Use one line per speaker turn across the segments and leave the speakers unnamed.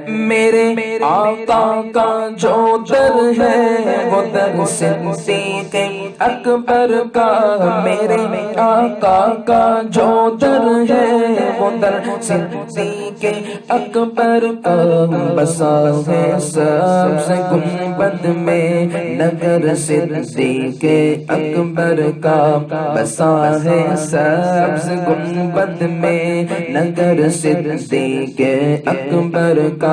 میرے آقا کا جو در ہے وہ در صدیق اکبر کا، میرے آقا کا جو در ہے وہ در صدیق اکبر کا، بسا ہے سبز گنبد میں نگر صدیق اکبر کا، بسا ہے سبز گنبد میں نگر صدیق اکبر کا،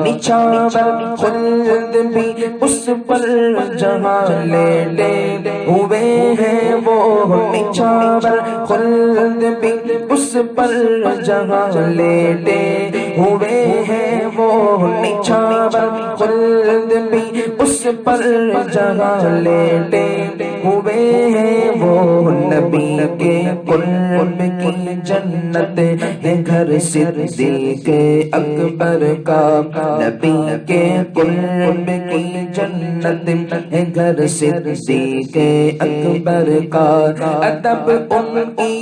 نچھاور خلد بھی اس پر جہاں لیٹے ہوئے ہیں وہ، نچھاور خلد بھی اس پر جہاں لیٹے ہوئے ہیں وہ، نچھاور خلد بھی اس پر جہاں لیٹے ہوئے ہیں وہ، نبی کے قرب کی جنت ہے گھر صدیق اکبر کا، نبی کے قرب کی جنت ہے گھر صدیق اکبر کا، ادب ان کی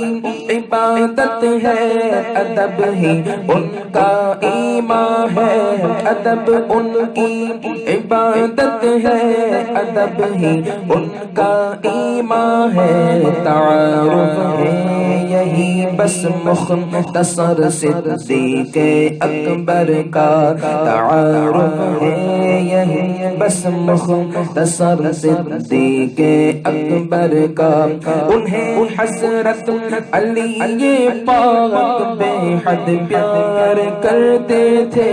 عبادت ہے، ادب ہی ان کا ایمان ہے، ادب ان کی عبادت ہے، ادب ہی ان کا ایمان ہے، تعارف ہے یہی بس مختصر صدیق اکبر کا، تعارف ہے یہی بس مختصر صدیق اکبر کا، انہیں حضرت علی پاک بے حد پیار کرتے تھے،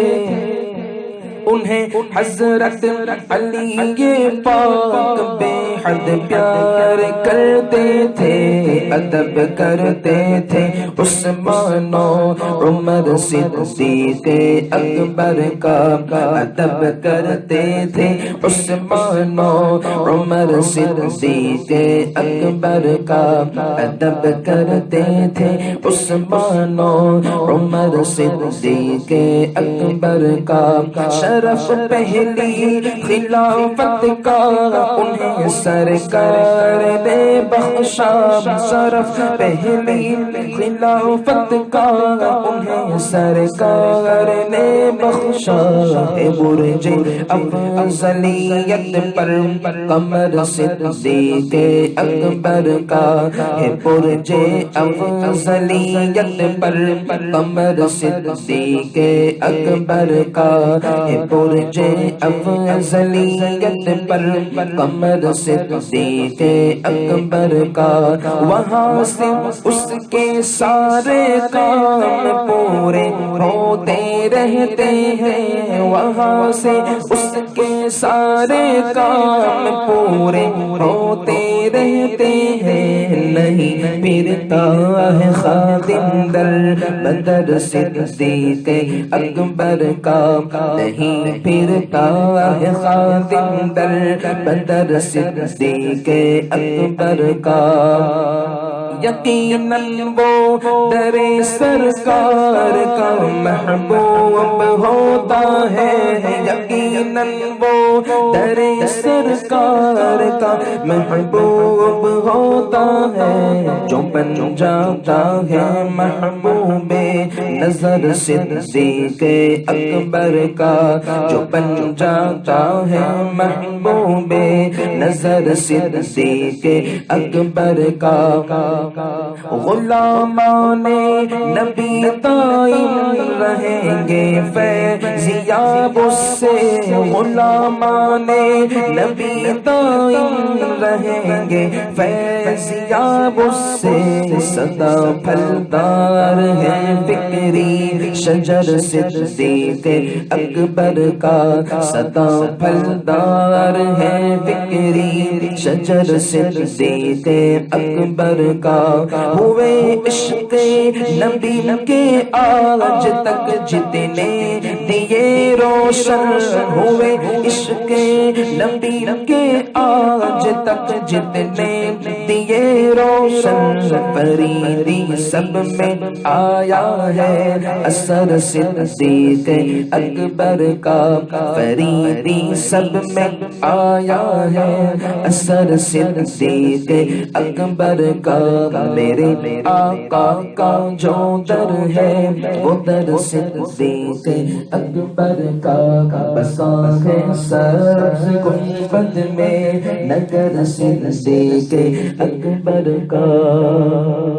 انہیں حضرت علی پاک بے حد پیار کرتے تھے، ادب کرتے تھے عثمان و عمر صدیق اکبر کا، ادب کرتے تھے عثمان و عمر صدیق اکبر کا، ادب کرتے تھے عثمان و عمر صدیق اکبر کا، شرف پہلی خلافت کا انہیں سرکار نے بخشا، شرف پہلی خلافت کا انہیں سرکار نے بخشا، برج افضلیت پر قمر صدیق اکبر کا، برج افضلیت پر قمر صدیق اکبر کا، برج افضلیت پر قمر صدیق اکبر کا، وہاں سے اس کے سارے کام پورے ہوتے رہتے ہیں، وہاں سے اس کے سارے کام پورے ہوتے رہتے ہیں، نہیں پھرتا ہے خادم در بدر صدیق اکبر کا، نہیں پھرتا ہے خادم در بدر صدیق اکبر کا، یقیناً وہ در سرکار کا محبوب ہوتا ہے، یقیناً وہ در سرکار کا محبوب ہوتا ہے، جو بن جاتا ہے محبوب نظر صدیق اکبر کا، جو بن جاتا ہے محبوب نظر صدیق اکبر کا، غلامان نبی دائم رہیں گے فیضیاب اس سے، غلامان نبی دائم رہیں گے فیضیاب اس سے، سدا پھلدار ہے فکری شجر صدیق اکبر کا، سدا پھلدار ہے فکری شجر صدیق اکبر کا، ہوئے عشق نبی کے آج تک جتنے دیے روشن، ہوئے عشق نبی کے آج تک جتنے دیے روشن فریدی سب میں آیا ہے، اثر صدیق اکبر کا فریدی سب میں آیا ہے، اثر صدیق اکبر کا میرے آقا کا جو در ہے وہ در صدیق اکبر کا، بسا ہے سبز گنبد میں نگر صدیق اکبر کا۔